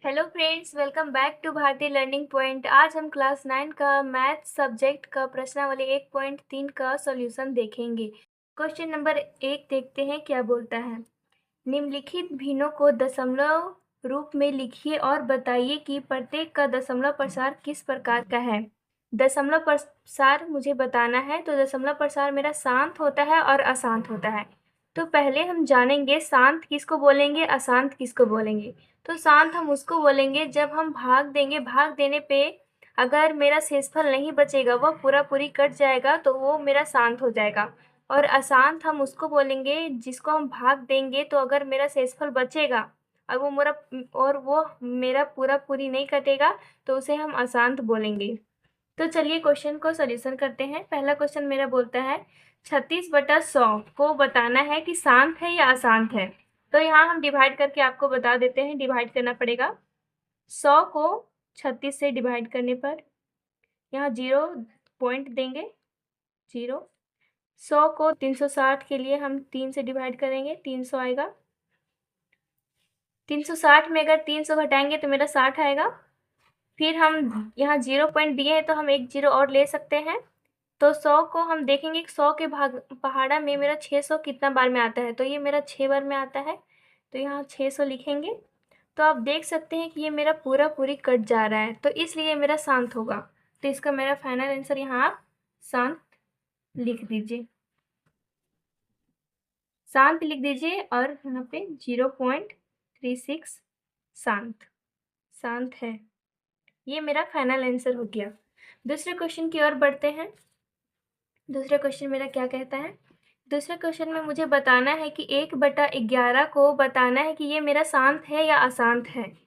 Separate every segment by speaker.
Speaker 1: Hello friends, welcome back to Bhartiya learning point. आज हम class 9 का मैथ सब्जेक्ट का प्रश्नावली 1.3 का सॉल्यूशन देखेंगे। क्वेश्चन नंबर 1 देखते हैं क्या बोलता है। निम्नलिखित भिन्नों को दशमलव रूप में लिखिए और बताइए कि प्रत्येक का दशमलव प्रसार किस प्रकार का है। दशमलव प्रसार मुझे बताना है, तो दशमलव प्रसार मेरा शांत होता है और अशांत होता है। तो पहले हम जानेंगे शांत किसको बोलेंगे, अशांत किसको बोलेंगे। तो शांत हम उसको बोलेंगे जब हम भाग देंगे, भाग देने पे अगर मेरा शेषफल नहीं बचेगा, वह पूरा पूरी कट जाएगा, तो वो मेरा शांत हो जाएगा। और अशांत हम उसको बोलेंगे जिसको हम भाग देंगे, तो अगर मेरा शेषफल बचेगा और वो मेरा पूरा पूरी नहीं कटेगा, तो उसे हम अशांत बोलेंगे। तो चलिए क्वेश्चन को सॉल्यूशन करते हैं। पहला क्वेश्चन मेरा बोलता है 36/100 को बताना है कि शांत है या अशांत है। तो यहाँ हम डिवाइड करके आपको बता देते हैं। डिवाइड करना पड़ेगा 100 को 36 से डिवाइड करने पर, यहाँ 0 पॉइंट देंगे, 0। 100 को 360 के लिए हम 3 से डिवाइड करेंगे, 300 आएगा। 360 में अगर 300 घटाएंगे तो मेरा 60 आएगा। फिर हम यहाँ 0 पॉइंट दिए हैं, तो हम एक 0 और ले सकते हैं। तो 100 को हम देखेंगे कि 100 के पहाड़ा में मेरा 600 कितना बार में आता है, तो ये मेरा 6 बार में आता है, तो यहाँ 600 लिखेंगे। तो आप देख सकते हैं कि ये मेरा पूरा पूरी कट जा रहा है, तो इसलिए मेरा शांत होगा। तो इसका मेरा फाइनल आंसर यहाँ आप शांत लिख दीजिए, शांत लिख दीजिए। और यहाँ पे 0.36 शांत, शांत है। ये मेरा फाइनल आंसर हो गया। दूसरे क्वेश्चन की ओर बढ़ते हैं। दूसरा क्वेश्चन मेरा क्या कहता है। दूसरे क्वेश्चन में मुझे बताना है कि 1/11 को बताना है कि ये मेरा शांत है या अशांत है।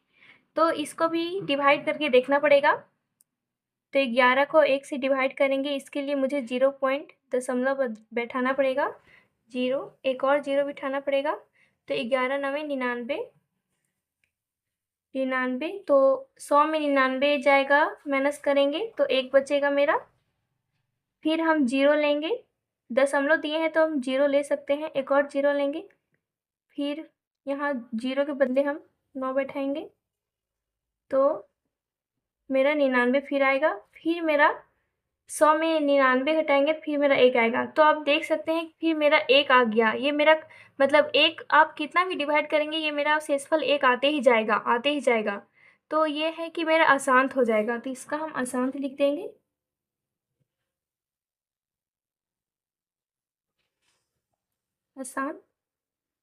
Speaker 1: तो इसको भी डिवाइड करके देखना पड़ेगा। तो 11 को 1 से डिवाइड करेंगे, इसके लिए मुझे 0 पॉइंट दशमलव बैठाना पड़ेगा, 0, एक और 0 बिठाना पड़ेगा। तो 11 9 99, 99। तो 100 में 99 जाएगा, माइनस करेंगे तो 1 बचेगा मेरा। फिर हम 0 लेंगे, दशमलव दिए हैं तो हम 0 ले सकते हैं, एक और 0 लेंगे। फिर यहाँ 0 के बदले हम 9 बैठाएंगे, तो मेरा 99 फिर आएगा। फिर मेरा 100 में 99 घटाएंगे, फिर मेरा 1 आएगा। तो आप देख सकते हैं फिर मेरा 1 आ गया। ये मेरा मतलब 1 आप कितना भी डिवाइड करेंगे, ये मेरा शेषफल 1 आते ही जाएगा, आते ही जाएगा। तो ये है कि मेरा अशांत हो जाएगा, तो इसका हम अशांत लिख देंगे। अशांत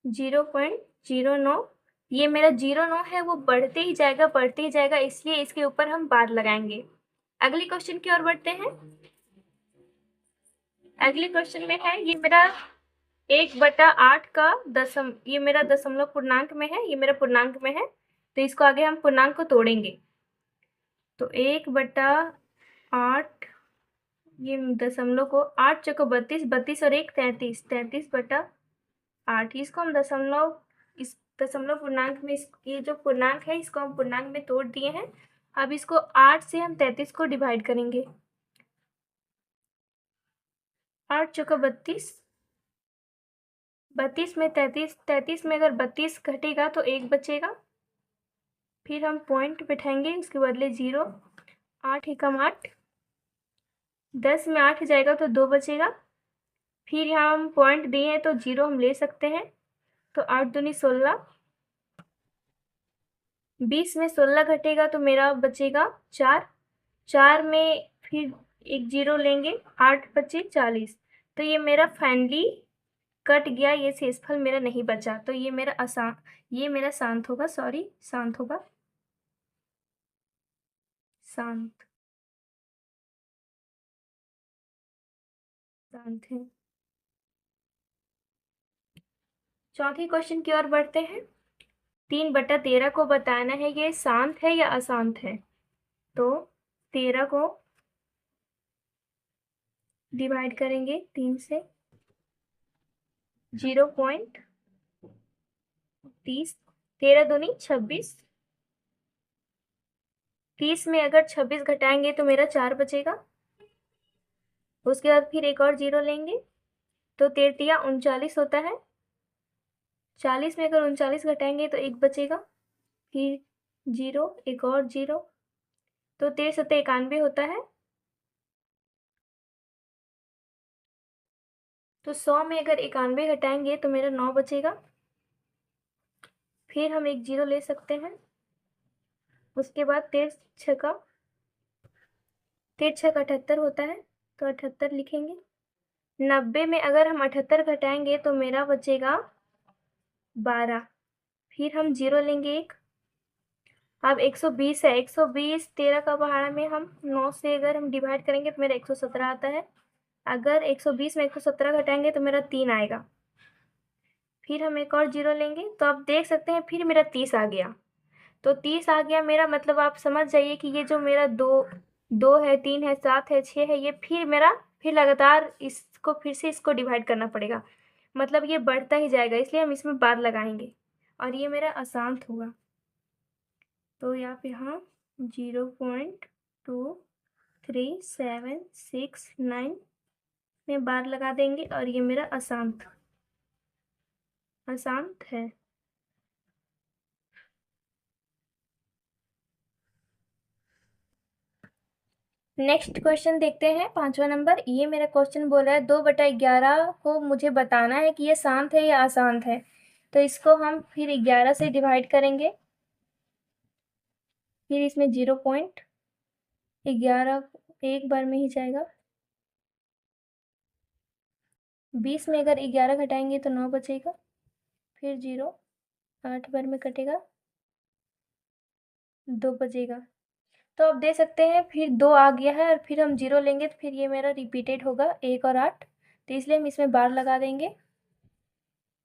Speaker 1: 0.09। ये मेरा 0.9 है, वो बढ़ते ही जाएगा, बढ़ते ही जाएगा, इसलिए इसके ऊपर हम बार लगाएंगे। अगले क्वेश्चन की ओर बढ़ते हैं। अगले क्वेश्चन में है, ये मेरा 1/8 का ये मेरा दशमलव पूर्णांक में है, ये मेरा पूर्णांक में है, तो इसको आगे हम पूर्णांक को तोड़ेंगे। तो 1/8, ये दशमलव को 8 चौको 32, 32 और 1 33, 33/8। इसको हम इस दशमलव पूर्णांक में ये जो पूर्णांक है, इसको हम पूर्णांक में तोड़ दिए हैं। अब इसको 8 से हम 33 को डिवाइड करेंगे, 8 चौका 32, 32 में 33, 33 में अगर 32 घटेगा तो 1 बचेगा। फिर हम पॉइंट बैठाएंगे, उसके बदले 0, 8 एकम 8, 10 में 8 जाएगा तो 2 बचेगा। फिर यहाँ हम पॉइंट दिए हैं तो 0 हम ले सकते हैं, तो 8 दूनी 16, 20 में 16 घटेगा तो मेरा बचेगा 4, 4 में फिर एक 0 लेंगे, 8 बचे 40। तो ये मेरा फाइनली कट गया, ये शेषफल मेरा नहीं बचा, तो ये मेरा शांत होगा, सॉरी शांत होगा, शांत, शांत है। चौथे क्वेश्चन की ओर बढ़ते हैं। 3/13 को बताना है ये शांत है या अशांत है। तो 13 को डिवाइड करेंगे 3 से, 0.30, 13 दूनी 26, 30 में अगर 26 घटाएंगे तो मेरा 4 बचेगा। उसके बाद फिर एक और 0 लेंगे, तो 13 39 होता है। 40 में अगर 39 घटाएंगे तो 1 बचेगा। फिर जीरो, एक और जीरो, तो 1391 होता है। तो 100 में अगर 91 घटाएंगे तो मेरा 9 बचेगा। फिर हम एक जीरो ले सकते हैं। उसके बाद 13 छक्का 78 होता है, तो 78 लिखेंगे। 90 में अगर हम 78 घटाएंगे तो मेरा बचेगा 12। फिर हम जीरो लेंगे एक। अब 120 है, 120 13 का पहाड़ा में हम 9 से अगर हम डिवाइड करेंगे तो मेरा 117 आता है। अगर 120 में 117 घटाएंगे तो मेरा 3 आएगा। फिर हम एक और जीरो लेंगे, तो आप देख सकते हैं फिर मेरा 30 आ गया। तो 30 आ गया मेरा, मतलब आप समझ जाइए कि ये जो मेरा दो है, 3 है, 7 है, 6 है, ये फिर लगातार इसको फिर से इसको डिवाइड करना पड़ेगा, मतलब ये बढ़ता ही जाएगा, इसलिए हम इसमें बाद लगाएंगे और ये मेरा अशांत होगा। तो यहाँ पे हम 0.2369 में बार लगा देंगे और ये मेरा अशांत है। नेक्स्ट क्वेश्चन देखते हैं, 5वां नंबर। ये मेरा क्वेश्चन बोल रहा है 2/11 को मुझे बताना है कि ये शांत है या अशांत है। तो इसको हम फिर 11 से डिवाइड करेंगे, फिर इसमें 0.11 एक बार में ही जाएगा। 20 में अगर 11 घटाएंगे तो 9 बचेगा। फिर 0, 8 बार में कटेगा, 2 बचेगा। तो आप देख सकते हैं फिर 2 आ गया है और फिर हम 0 लेंगे तो फिर ये मेरा रिपीटेड होगा 1 और 8, तो इसलिए हम इसमें बार लगा देंगे।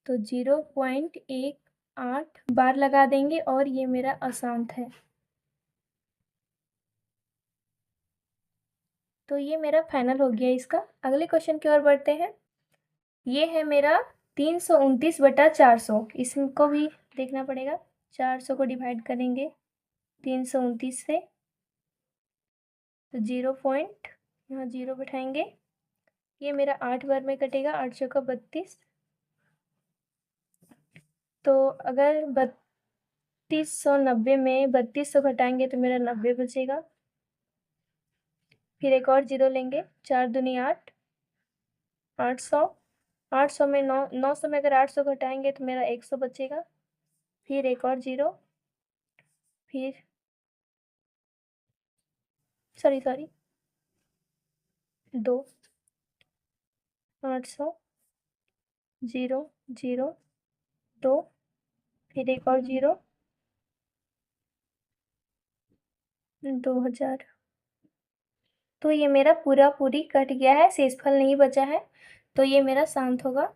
Speaker 1: तो 0.18 बार लगा देंगे और ये मेरा अशांत है। तो ये मेरा फाइनल हो गया इसका। अगले क्वेश्चन की ओर बढ़ते हैं। ये है मेरा 329/400, इसको भी देखना पड़ेगा। 400 को डिवाइड करेंगे 329 से, तो 0 पॉइंट यहाँ 0 बैठाएंगे, ये मेरा 8 बार में कटेगा, 8 चौका 32। तो अगर 3290 में 3200 घटाएंगे तो मेरा 90 बचेगा। फिर एक और 0 लेंगे, 4 दूनी 8, 800। 800 में 900 में अगर 800 घटाएंगे तो मेरा 100 बचेगा। फिर एक और 0, फिर सॉरी 2, 800, 0, 0, 2, फिर एक और 0, 2000। तो ये मेरा पूरी कट गया है, शेषफल नहीं बचा है, तो ये मेरा शांत होगा।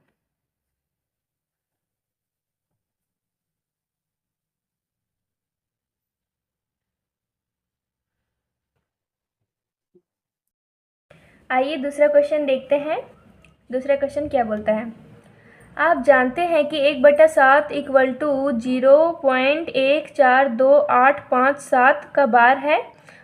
Speaker 1: आइए दूसरा क्वेश्चन देखते हैं। दूसरा क्वेश्चन क्या बोलता है, आप जानते हैं कि 1/7 इक्वल टू 0.142857 का बार है।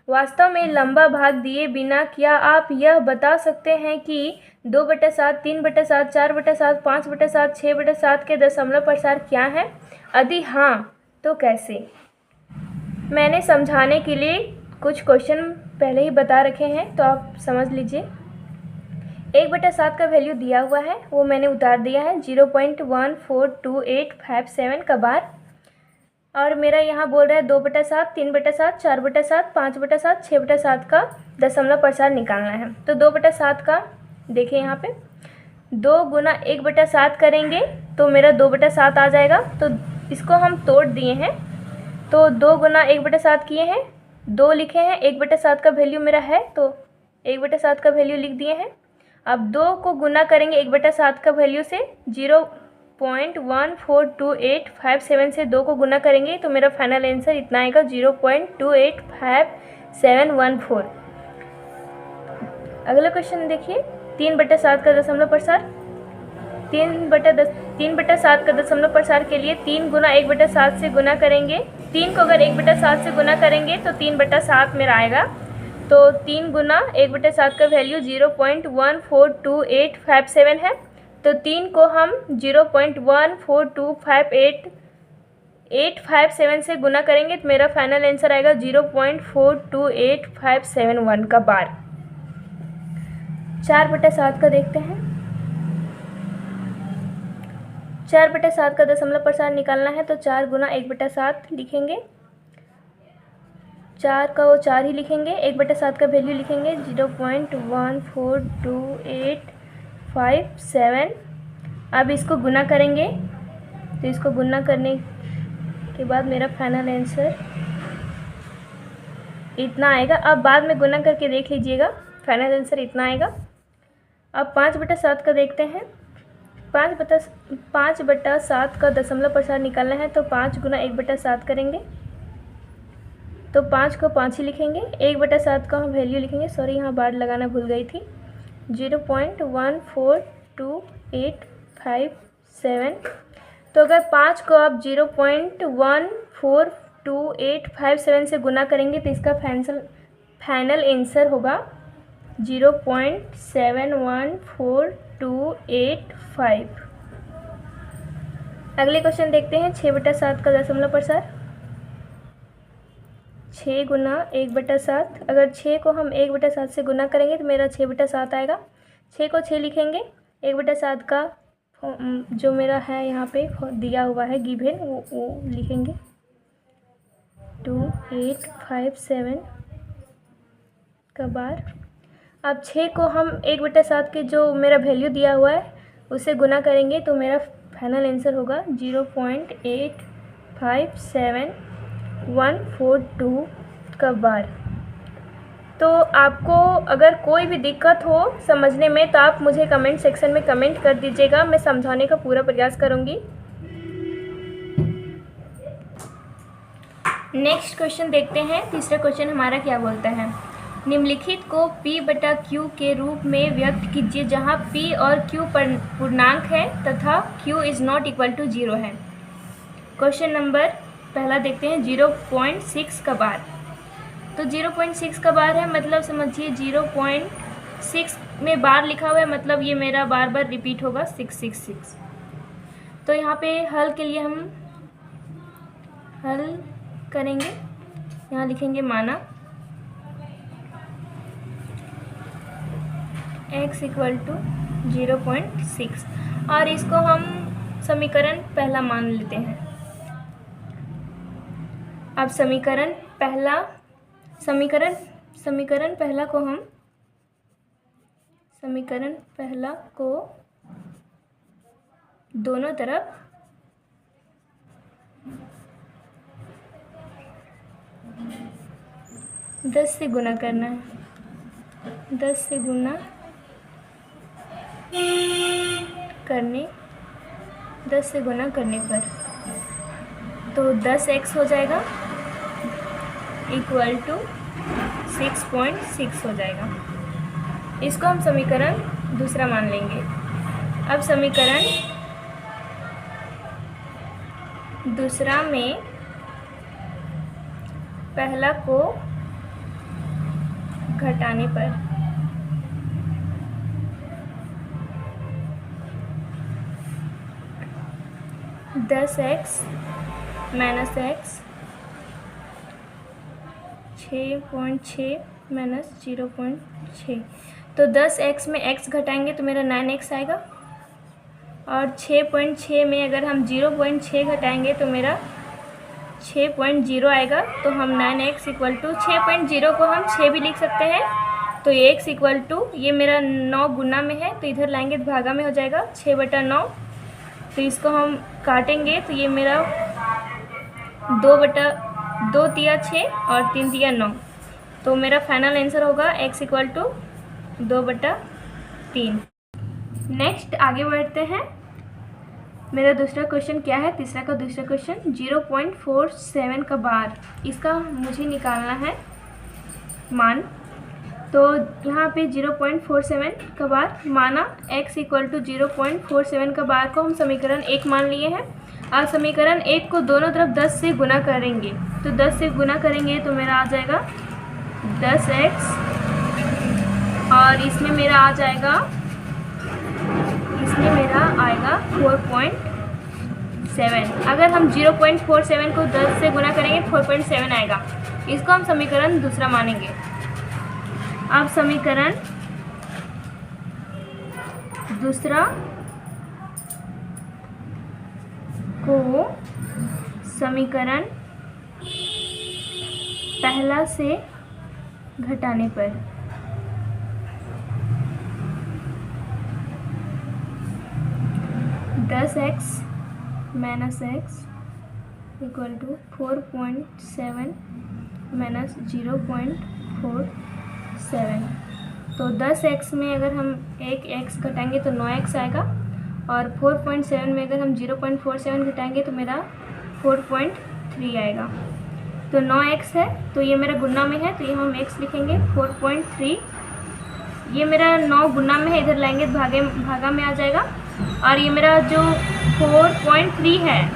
Speaker 1: वास्तव में लंबा भाग दिए बिना क्या आप यह बता सकते हैं कि 2/7, 3/7, 4/7, 5/7, 6/7 के दशमलव प्रसार क्या हैं? यदि हाँ तो कैसे? मैंने समझाने के लिए कुछ क्वेश्चन पहले ही बता रखे हैं, तो आप समझ लीजिए। 1/7 का वैल्यू दिया हुआ है, वो मैंने उतार दिया है 0.142857 का बार। और मेरा यहाँ बोल रहा है 2/7, 3/7, 4/7, 5/7, 6/7 का दशमलव प्रसार निकालना है। तो 2/7 का देखिए यहाँ पे 2 गुना 1/7 करेंगे तो मेरा 2/7 आ जाएगा। तो इसको हम तोड़ दिए हैं, तो 2 गुना 1/7 किए हैं, 2 लिखे हैं, 1/7 का वैल्यू मेरा है तो 1/7 का वैल्यू लिख दिए हैं। अब 2 को गुना करेंगे 1/7 का वैल्यू से, 0.142857 से 2 को गुना करेंगे तो मेरा फाइनल आंसर इतना आएगा 0.285714। अगला क्वेश्चन देखिए, 3/7 का दशमलव प्रसार। 3/7 का दशमलव प्रसार के लिए 3 गुना 1/7 से गुना करेंगे। 3 को अगर 1/7 से गुना करेंगे तो 3/7 मेरा आएगा। तो 3 गुना 1/7 का वैल्यू 0.142857 है। तो 3 को हम 0.1428 857 से गुना करेंगे तो मेरा फाइनल आंसर आएगा 0.428571 का बार। 4/7 का देखते हैं। 4/7 का दशमलव प्रसार निकालना है तो 4 गुना 1/7 लिखेंगे। 4 का वो 4 ही लिखेंगे। 1/7 का वैल्यू लिखेंगे 0.142857। अब इसको गुना करेंगे तो इसको गुना करने के बाद मेरा फाइनल आंसर इतना आएगा। अब बाद में गुना करके देख लीजिएगा, फाइनल आंसर इतना आएगा। अब 5/7 का देखते हैं। 5/7 का दशमलव प्रसार निकालना है तो 5 गुना 1/7 करेंगे तो 5 को 5 ही लिखेंगे। 1/7 का हम वैल्यू लिखेंगे, सॉरी यहाँ बार लगाना भूल गई थी, 0.142857। तो अगर 5 को आप 0.142857 से गुना करेंगे तो इसका फाइनल आंसर होगा 0.714285। अगले क्वेश्चन देखते हैं। 6/7 का दशमलव प्रसार। 6 गुना 1/7। अगर 6 को हम 1/7 से गुना करेंगे तो मेरा 6/7 आएगा। 6 को 6 लिखेंगे। 1/7 का जो मेरा है यहाँ पे दिया हुआ है गिवन, वो लिखेंगे 2857 का बार। अब 6 को हम 1/7 के जो मेरा वैल्यू दिया हुआ है उससे गुना करेंगे तो मेरा फाइनल आंसर होगा 0.857142 का बार। तो आपको अगर कोई भी दिक्कत हो समझने में तो आप मुझे कमेंट सेक्शन में कमेंट कर दीजिएगा, मैं समझाने का पूरा प्रयास करूँगी। नेक्स्ट क्वेश्चन देखते हैं। तीसरा क्वेश्चन हमारा क्या बोलता है, निम्नलिखित को P/Q के रूप में व्यक्त कीजिए जहां P और Q पूर्णांक है तथा Q is not equal to 0 है। क्वेश्चन नंबर पहला देखते हैं, 0.6 का बार। तो 0.6 का बार है, मतलब समझिए 0.6 में बार लिखा हुआ है, मतलब ये मेरा बार बार रिपीट होगा 666। तो यहाँ पे हल के लिए हम हल करेंगे, यहाँ लिखेंगे माना x इक्वल टू 0.6 और इसको हम समीकरण पहला मान लेते हैं। अब समीकरण पहला को दोनों तरफ दस से गुना करना है। 10 से गुना करने पर तो 10x हो जाएगा इक्वल टू 6.6 हो जाएगा। इसको हम समीकरण दूसरा मान लेंगे। अब समीकरण दूसरा में पहला को घटाने पर 10x माइनस x 6.6 माइनस 0.6। तो 10x में x घटाएंगे तो मेरा 9x आएगा और 6.6 में अगर हम 0.6 घटाएंगे तो मेरा 6.0 आएगा। तो हम 9x इक्वल टू 6.0 को हम 6 भी लिख सकते हैं। तो x इक्वल टू ये मेरा 9 गुना में है तो इधर लाएंगे तो भागा में हो जाएगा 6/9। तो इसको हम काटेंगे तो ये मेरा 2 तिया 6 और 3 तिया 9। तो मेरा फाइनल आंसर होगा x इक्वल टू 2/3। नेक्स्ट आगे बढ़ते हैं। मेरा दूसरा क्वेश्चन क्या है, तीसरा का दूसरा क्वेश्चन 0.47 का बार, इसका मुझे निकालना है मान। तो यहाँ पे 0.47 का बार माना x इक्वल टू 0.47 का बार को हम समीकरण 1 मान लिए हैं। और समीकरण 1 को दोनों तरफ 10 से गुना करेंगे तो 10 से गुना करेंगे तो मेरा आ जाएगा 10x और इसमें मेरा आएगा 4.7 4.7। अगर हम 0.47 को 10 से गुना करेंगे 4.7 आएगा। इसको हम समीकरण दूसरा मानेंगे। अब समीकरण दूसरा को समीकरण पहला से घटाने पर 10x minus x equal to 4.7 minus 0.47। तो 10x में अगर हम एक x घटाएंगे तो 9x आएगा, और 4.7 में अगर हम 0.47 घटाएंगे तो मेरा 4.3 आएगा। तो 9x है तो ये मेरा गुना में है, तो ये हम x लिखेंगे। 4.3 ये मेरा 9 गुना में है, इधर लाएंगे तो भागा में आ जाएगा। और ये मेरा जो 4.3 है,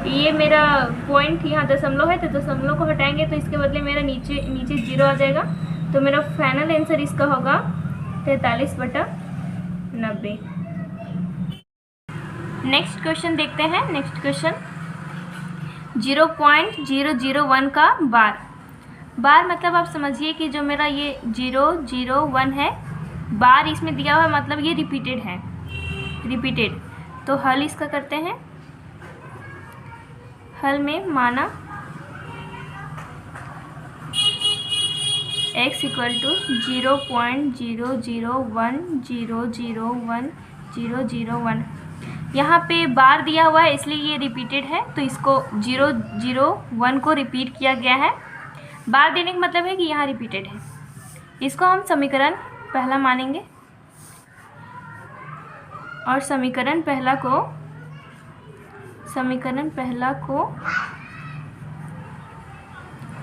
Speaker 1: ये मेरा पॉइंट यहाँ दशमलव है, तो दशमलव को हटाएंगे तो इसके बदले मेरा नीचे 0 आ जाएगा। तो मेरा फाइनल आंसर इसका होगा 43/90। नेक्स्ट क्वेश्चन देखते हैं। नेक्स्ट क्वेश्चन 0.001 का बार। बार मतलब आप समझिए कि जो मेरा ये 001 है, बार इसमें दिया हुआ है, मतलब ये रिपीटेड है, रिपीटेड। तो हल इसका करते हैं। हल में माना x इक्वल टू 0.001001001। यहाँ पे बार दिया हुआ है इसलिए ये रिपीटेड है, तो इसको 001 को रिपीट किया गया है। बार देने का मतलब है कि यहाँ रिपीटेड है। इसको हम समीकरण पहला मानेंगे, और समीकरण पहला को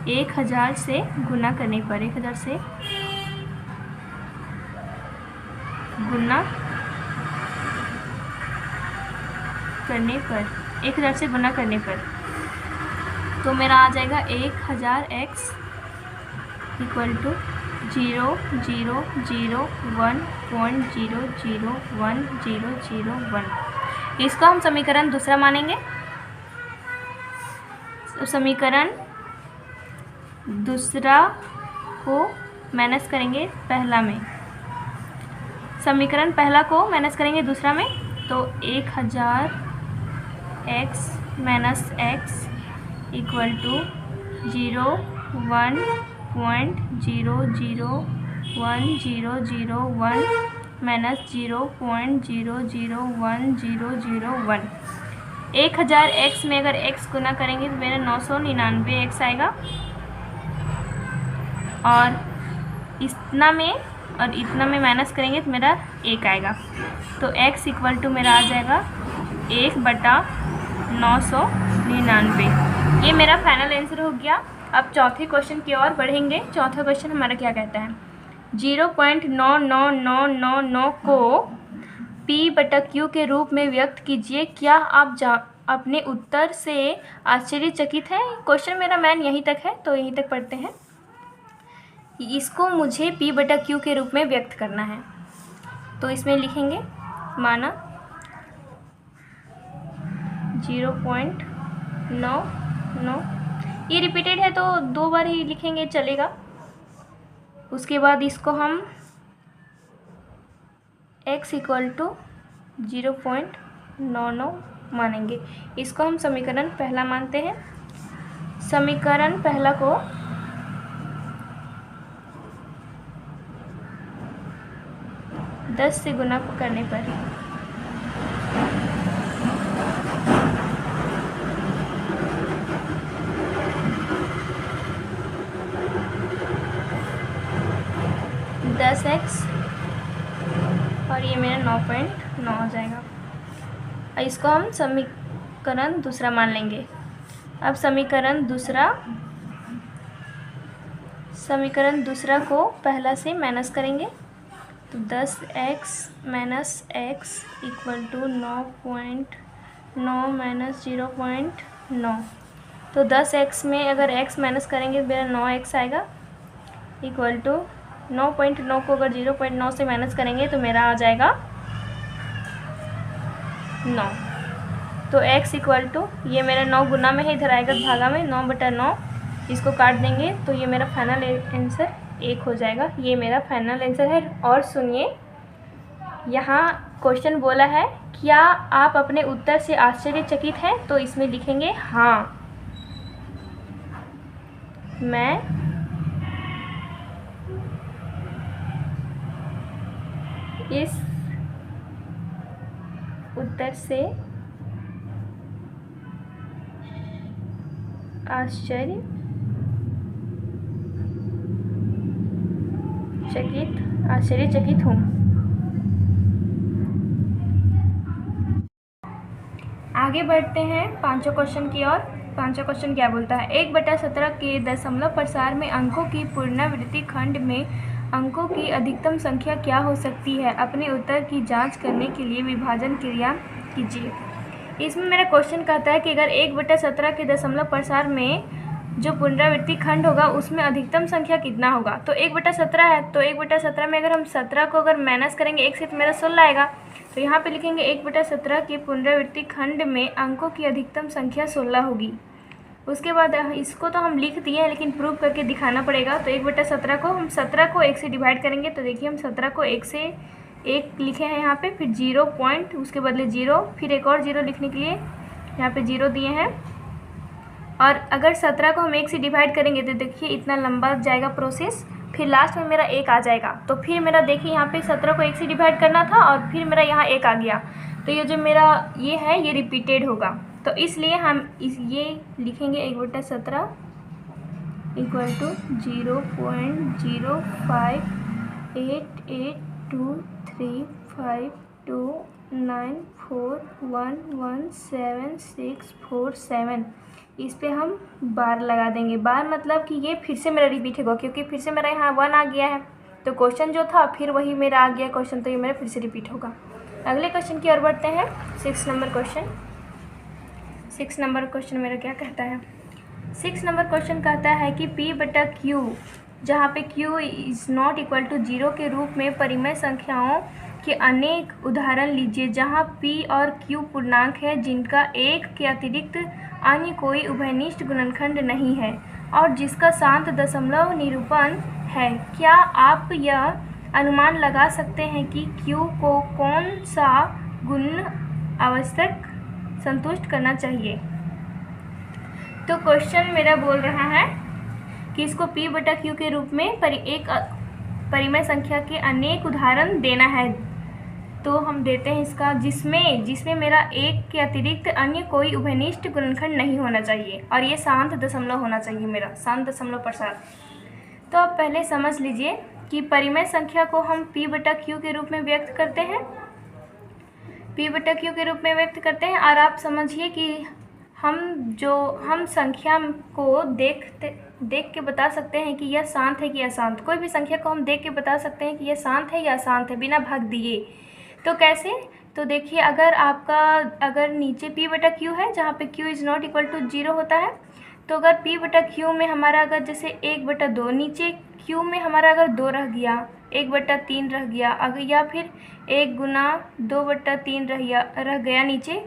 Speaker 1: 1000 से गुना करने पर 1000 से गुना करने पर तो मेरा आ जाएगा 1000x इक्वल टू 0.001001001। इसको हम समीकरण दूसरा मानेंगे। तो समीकरण दूसरा को माइनस करेंगे पहला में, समीकरण पहला को माइनस करेंगे दूसरा में, तो 1000x minus x equal to 0.0010001 minus 0.0010001। 1000x में अगर x गुना करेंगे तो मेरा 999x आएगा, और इतना में माइनस करेंगे तो मेरा 1 आएगा। तो x इक्वल टू मेरा आ जाएगा 1/999। ये मेरा फाइनल आंसर हो गया। अब चौथे क्वेश्चन की ओर बढ़ेंगे। चौथा क्वेश्चन हमारा क्या कहता है, 0.99999 को p/q के रूप में व्यक्त कीजिए। क्या आप अपने उत्तर से आश्चर्यचकित हैं? क्वेश्चन मेरा मैन यहीं तक है, तो यहीं तक पढ़ते हैं। इसको मुझे p/q के रूप में व्यक्त करना है, तो इसमें लिखेंगे माना 0.99, ये रिपीटेड है तो 2 बार ही लिखेंगे चलेगा। उसके बाद इसको हम x इक्वल टू 0.99 मानेंगे। इसको हम समीकरण पहला मानते हैं। समीकरण पहला को 10 से गुना करने पर x और ये मेरा 9.9 हो जाएगा। इसको हम समीकरण दूसरा मान लेंगे। अब समीकरण दूसरा को पहला से माइनस करेंगे, तो 10x minus x equal to 9.9 minus 0.9। तो 10x में अगर x माइनस करेंगे तो मेरा 9x आएगा, इक्वल टू 9.9 को अगर 0.9 से माइनस करेंगे तो मेरा आ जाएगा 9। तो x इक्वल टू ये मेरा 9 गुना में है, इधर आएगा भागा में 9/9, इसको काट देंगे तो ये मेरा फाइनल आंसर 1 हो जाएगा। ये मेरा फाइनल आंसर है। और सुनिए, यहाँ क्वेश्चन बोला है क्या आप अपने उत्तर से आश्चर्यचकित हैं, तो इसमें लिखेंगे हाँ, मैं इस उत्तर से आश्चर्यचकित हूँ। आगे बढ़ते हैं पांचों क्वेश्चन की ओर। पांचों क्वेश्चन क्या बोलता है? 1/17 के दशमलव प्रसार में अंकों की पुनरावृत्ति खंड में अंकों की अधिकतम संख्या क्या हो सकती है? अपने उत्तर की जांच करने के लिए विभाजन क्रिया कीजिए। इसमें मेरा क्वेश्चन कहता है कि अगर 1/17 के दशमलव प्रसार में जो पुनरावृत्ति खंड होगा उसमें अधिकतम संख्या कितना होगा? तो 1/17 है, तो 1/17 में अगर हम 17 को अगर माइनस करेंगे 1 से तो मेरा 16 आएगा। तो यहाँ पे लिखेंगे 1/17 के पुनरावृत्ति खंड में अंकों की अधिकतम संख्या 16 होगी। उसके बाद इसको तो हम लिख दिए हैं, लेकिन प्रूव करके दिखाना पड़ेगा। तो 1/17 को हम 17 को 1 से डिवाइड करेंगे, तो देखिए हम 17 को 1 से 1 लिखे हैं यहाँ पे, फिर 0 पॉइंट उसके बदले 0, फिर एक और 0 लिखने के लिए यहाँ पे 0 दिए हैं। और अगर 17 को हम 1 से डिवाइड करेंगे तो देखिए इतना लंबा जाएगा प्रोसेस, फिर लास्ट में मेरा 1 आ जाएगा। तो फिर मेरा देखिए यहाँ पे 17 को 1 से डिवाइड करना था और फिर मेरा यहाँ 1 आ गया, तो ये जो मेरा ये है ये रिपीटेड होगा। तो इसलिए हम ये लिखेंगे 1/17 इक्वल टू 0.058823529411767। इस पे हम बार लगा देंगे। बार मतलब कि ये फिर से मेरा रिपीट होगा, क्योंकि फिर से मेरा यहाँ 1 आ गया है, तो क्वेश्चन जो था फिर वही मेरा आ गया क्वेश्चन, तो ये मेरा फिर से रिपीट होगा। अगले क्वेश्चन की ओर बढ़ते हैं। 6 नंबर क्वेश्चन। 6 नंबर क्वेश्चन मेरा क्या कहता है? 6 नंबर क्वेश्चन कहता है कि P/Q, जहाँ पे Q is not equal to 0 के रूप में परिमेय संख्याओं के अनेक उदाहरण लीजिए जहाँ P और Q पूर्णांक है जिनका 1 के अतिरिक्त अन्य कोई उभयनिष्ठ गुणनखंड नहीं है और जिसका शांत दशमलव निरूपण है। क्या आप यह अनुमान लगा सकते हैं कि Q को कौन सा गुण आवश्यक संतुष्ट करना चाहिए? तो क्वेश्चन मेरा बोल रहा है कि इसको P/Q के रूप में एक परिमेय संख्या के अनेक उदाहरण देना है। तो हम देते हैं इसका जिसमें मेरा 1 के अतिरिक्त अन्य कोई उभयनिष्ठ गुणनखंड नहीं होना चाहिए और ये शांत दशमलव होना चाहिए, मेरा शांत दशमलव प्रसार। तो आप पहले समझ लीजिए कि परिमेय संख्या को हम P/Q के रूप में व्यक्त करते हैं, P/Q के रूप में व्यक्त करते हैं। और आप समझिए कि हम संख्या को देख के बता सकते हैं कि यह शांत है कि अशांत। कोई भी संख्या को हम देख के बता सकते हैं कि यह शांत है या अशांत है बिना भाग दिए। तो कैसे? तो देखिए, अगर नीचे P/Q है जहाँ पे Q is not equal to 0 होता है, तो अगर P/Q में हमारा अगर जैसे 1/2, नीचे Q में हमारा अगर 2 रह गया, 1/3 रह गया, अगर या फिर 1 गुना 2/3 रह गया नीचे,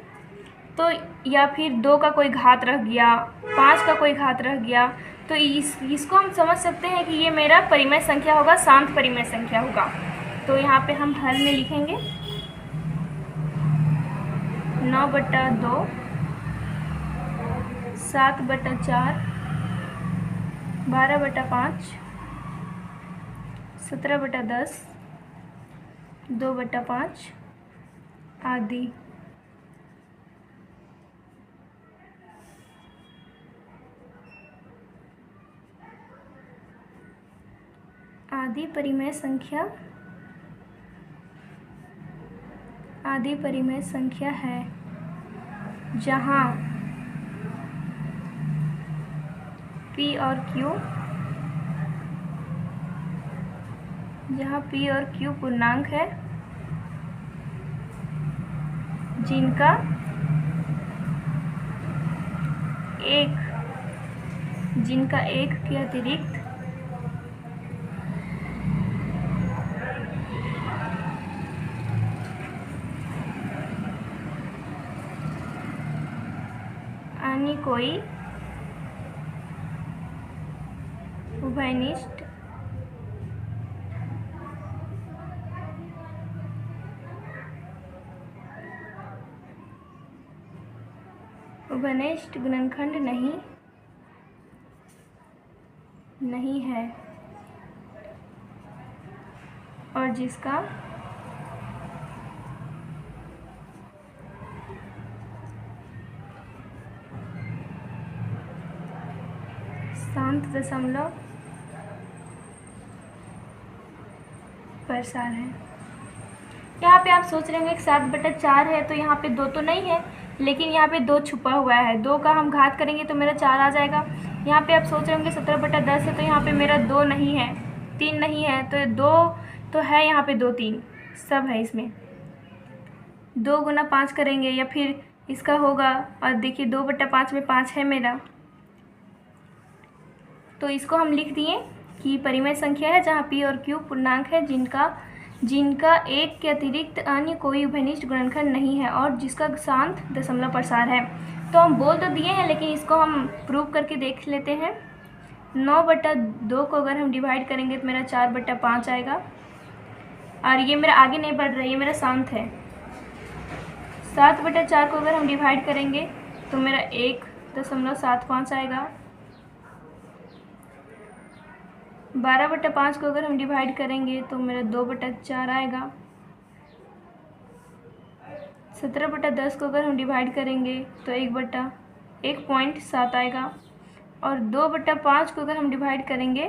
Speaker 1: तो या फिर 2 का कोई घात रह गया, 5 का कोई घात रह गया, तो इसको हम समझ सकते हैं कि ये मेरा परिमेय संख्या होगा, शांत परिमेय संख्या होगा। तो यहाँ पे हम हल में लिखेंगे 9/2, 7/4, 12/5, 17/10, 2/5 आदि। आदि परिमेय संख्या है जहाँ P और Q पूर्णांक है जिनका 1 के अतिरिक्त कोई उभयनिष्ठ गुणनखंड नहीं है और जिसका शांत दशमलव प्रसार है। यहाँ पे आप सोच रहे होंगे 7/4 है तो यहाँ पे 2 तो नहीं है, लेकिन यहाँ पे 2 छुपा हुआ है। 2 का हम घात करेंगे तो मेरा 4 आ जाएगा। यहाँ पे आप सोच रहे होंगे 17/10 है तो यहाँ पे मेरा 2 नहीं है, 3 नहीं है, तो 2 तो है, यहाँ पे 2 3 सब है इसमें। 2 गुना 5 करेंगे या फिर इसका होगा, और देखिए 2/5 में 5 है मेरा, तो इसको हम लिख दिए कि परिमेय संख्या है जहाँ p और q पूर्णांक है जिनका 1 के अतिरिक्त अन्य कोई उभयनिष्ठ गुणनखंड नहीं है और जिसका शांत दशमलव प्रसार है। तो हम बोल तो दिए हैं, लेकिन इसको हम प्रूव करके देख लेते हैं। 9/2 को अगर हम डिवाइड करेंगे तो मेरा 4/5 आएगा, और ये मेरा आगे नहीं बढ़ रहा है, ये मेरा शांत है। 7/4 को अगर हम डिवाइड करेंगे तो मेरा 1.75 आएगा। 12/5 को अगर हम डिवाइड करेंगे तो मेरा 2/4 आएगा। 17/10 को अगर हम डिवाइड करेंगे तो 1/1.7 आएगा, और 2/5 को अगर हम डिवाइड करेंगे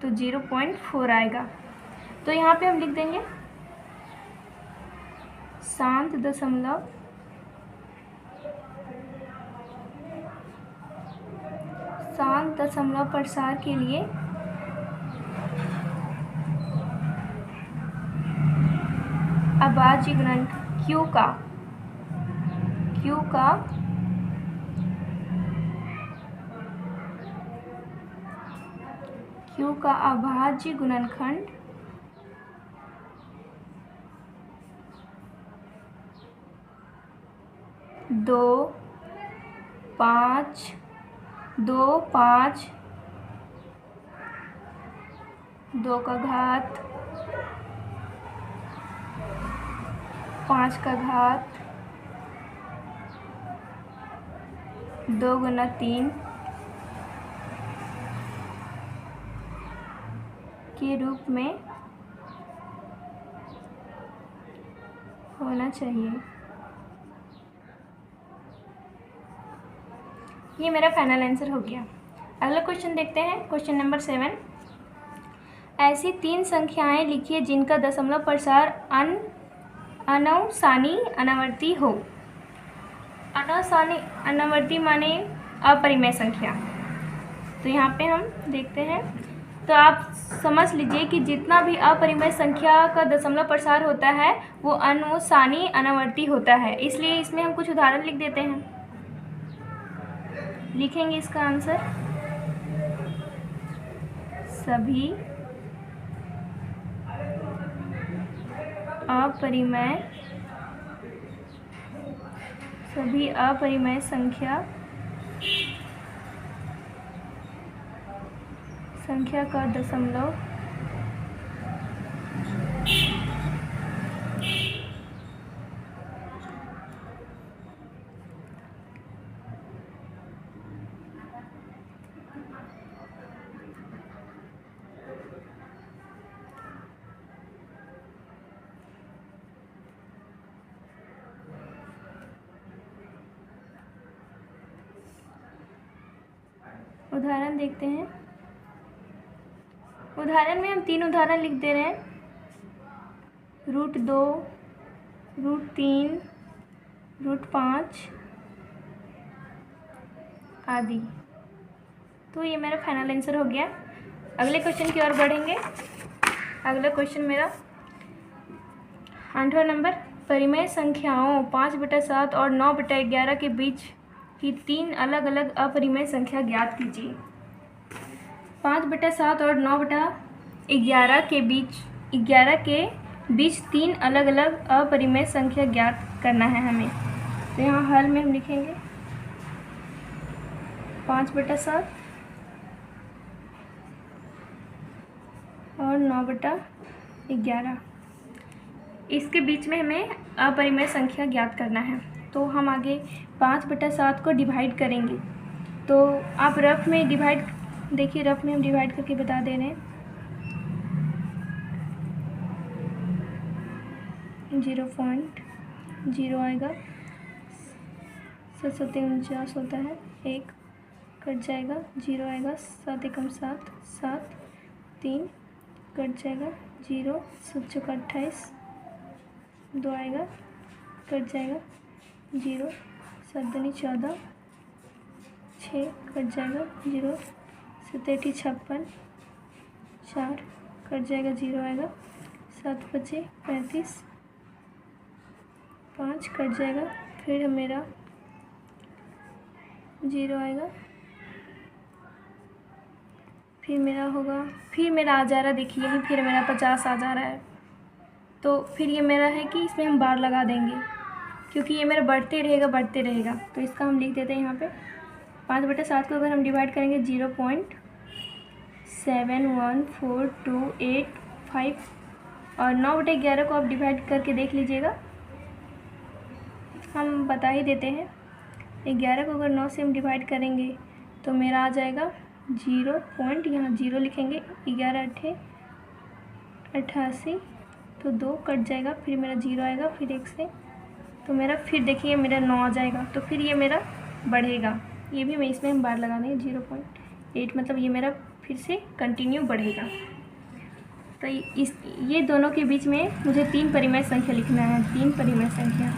Speaker 1: तो 0.4 आएगा। तो यहाँ पे हम लिख देंगे शांत दशमलव प्रसार के लिए अभाज्य गुणनखंड Q का अभाज्य गुणनखंड 2, 5, 2 का घात 5 का घात 2 गुना 3 के रूप में होना चाहिए। ये मेरा फाइनल आंसर हो गया। अगला क्वेश्चन देखते हैं, क्वेश्चन नंबर 7। ऐसी 3 संख्याएं लिखिए जिनका दशमलव प्रसार अनवसानी अनावर्ती हो। अनवसानी अनावर्ती माने अपरिमेय संख्या। तो यहाँ पे हम देखते हैं, तो आप समझ लीजिए कि जितना भी अपरिमेय संख्या का दशमलव प्रसार होता है वो अनवसानी अनावर्ती होता है। इसलिए इसमें हम कुछ उदाहरण लिख देते हैं, लिखेंगे इसका आंसर। सभी अपरिमेय संख्या का दशमलव उदाहरण देखते हैं। उदाहरण में हम 3 उदाहरण लिख दे रहे हैं, √2, √3, √5 आदि। तो ये मेरा फाइनल आंसर हो गया। अगले क्वेश्चन की ओर बढ़ेंगे। अगला क्वेश्चन मेरा 8वां नंबर, परिमेय संख्याओं 5/7 और 9/11 के बीच की 3 अलग अलग अपरिमेय संख्या ज्ञात कीजिए। 5/7 और 9/11 के बीच 3 अलग अलग अपरिमेय संख्या ज्ञात करना है हमें। तो यहाँ हल में हम लिखेंगे 5/7 और 9/11। इसके बीच में हमें अपरिमेय संख्या ज्ञात करना है। तो हम आगे 5/7 को डिवाइड करेंगे। तो आप रफ में डिवाइड देखिए, रफ में हम डिवाइड करके बता दे रहे हैं। 0.0 आएगा, 7 होता है, 1 कट जाएगा, 0 आएगा, 7 एकम 7, 7 3 कट जाएगा, 0 7 चौका 28, 2 आएगा, कट जाएगा, 0 7 दूनी 14, 6 कट जाएगा, 0 7 8 56, 4 कट जाएगा, 0 आएगा, 7 5 35, 5 कट जाएगा, फिर मेरा 0 आएगा, फिर मेरा होगा, फिर मेरा आ जा रहा है, देखिए यहीं फिर मेरा 50 आ जा रहा है। तो फिर ये मेरा है कि इसमें हम बार लगा देंगे, क्योंकि ये मेरा बढ़ते रहेगा। तो इसका हम लिख देते हैं यहाँ पे 5/7 को अगर हम डिवाइड करेंगे 0.714285 और 9/11 को आप डिवाइड करके देख लीजिएगा। हम बता ही देते हैं, 11 को अगर 9 से हम डिवाइड करेंगे तो मेरा आ जाएगा 0. यहाँ 0 लिखेंगे, 11 8 88, तो 2 कट जाएगा, फिर मेरा 0 आएगा, फिर 1 से, तो मेरा फिर देखिए मेरा 9 आ जाएगा। तो फिर ये मेरा बढ़ेगा, ये भी मैं इसमें हम बार लगा देंगे 0.8, मतलब ये मेरा फिर से कंटिन्यू बढ़ेगा। तो ये दोनों के बीच में मुझे 3 परिमेय संख्या लिखना है, 3 परिमेय संख्या,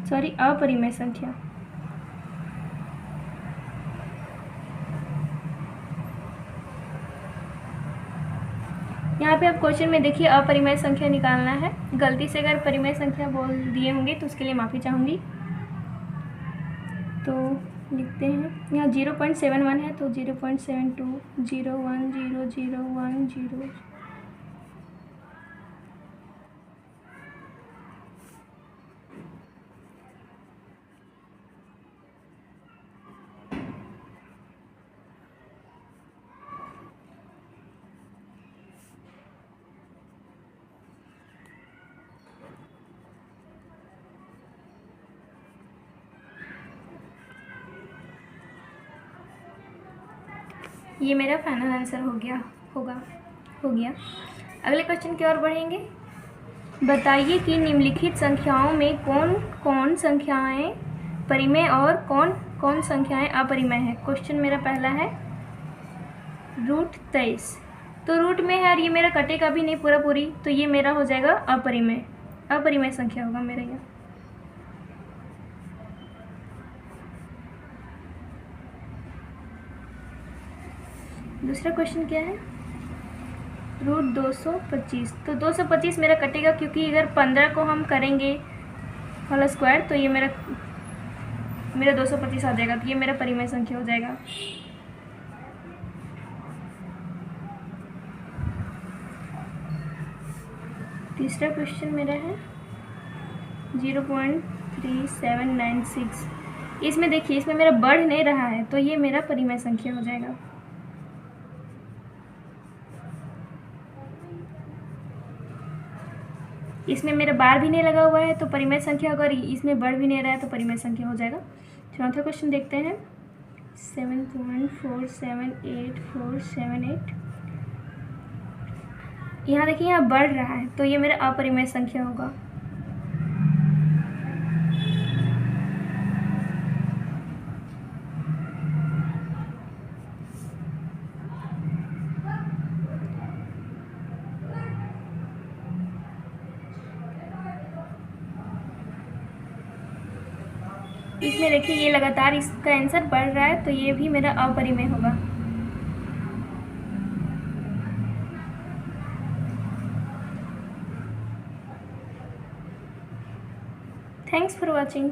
Speaker 1: सॉरी अपरिमेय संख्या। यहाँ पे आप क्वेश्चन में देखिए अपरिमेय संख्या निकालना है। गलती से अगर परिमेय संख्या बोल दिए होंगे तो उसके लिए माफ़ी चाहूँगी। तो लिखते हैं, यहाँ 0.71 है तो 0.72, 0 1 0 0 1 0। ये मेरा फाइनल आंसर हो गया। अगले क्वेश्चन की ओर बढ़ेंगे। बताइए कि निम्नलिखित संख्याओं में कौन कौन संख्याएं परिमेय और कौन कौन संख्याएं अपरिमेय है। क्वेश्चन मेरा पहला है √23, तो रूट में है और ये मेरा कटेगा भी नहीं पूरी, तो ये मेरा हो जाएगा अपरिमेय संख्या होगा मेरा यह। दूसरा क्वेश्चन क्या है, √225, तो 225 मेरा कटेगा, क्योंकि अगर 15 को हम करेंगे होल स्क्वायर तो ये मेरा 225 आ जाएगा, तो ये मेरा परिमेय संख्या हो जाएगा। तीसरा क्वेश्चन मेरा है 0.3796, इसमें देखिए इसमें मेरा बढ़ नहीं रहा है, तो ये मेरा परिमेय संख्या हो जाएगा। इसमें मेरा बार भी नहीं लगा हुआ है तो परिमेय संख्या, अगर इसमें बढ़ भी नहीं रहा है तो परिमेय संख्या हो जाएगा। चौथा क्वेश्चन देखते हैं 7.478478, यहाँ देखिए यहाँ बढ़ रहा है तो ये मेरा अपरिमेय संख्या होगा। इसमें देखिए ये लगातार इसका आंसर बढ़ रहा है तो ये भी मेरा अपरिमेय होगा। Thanks for watching.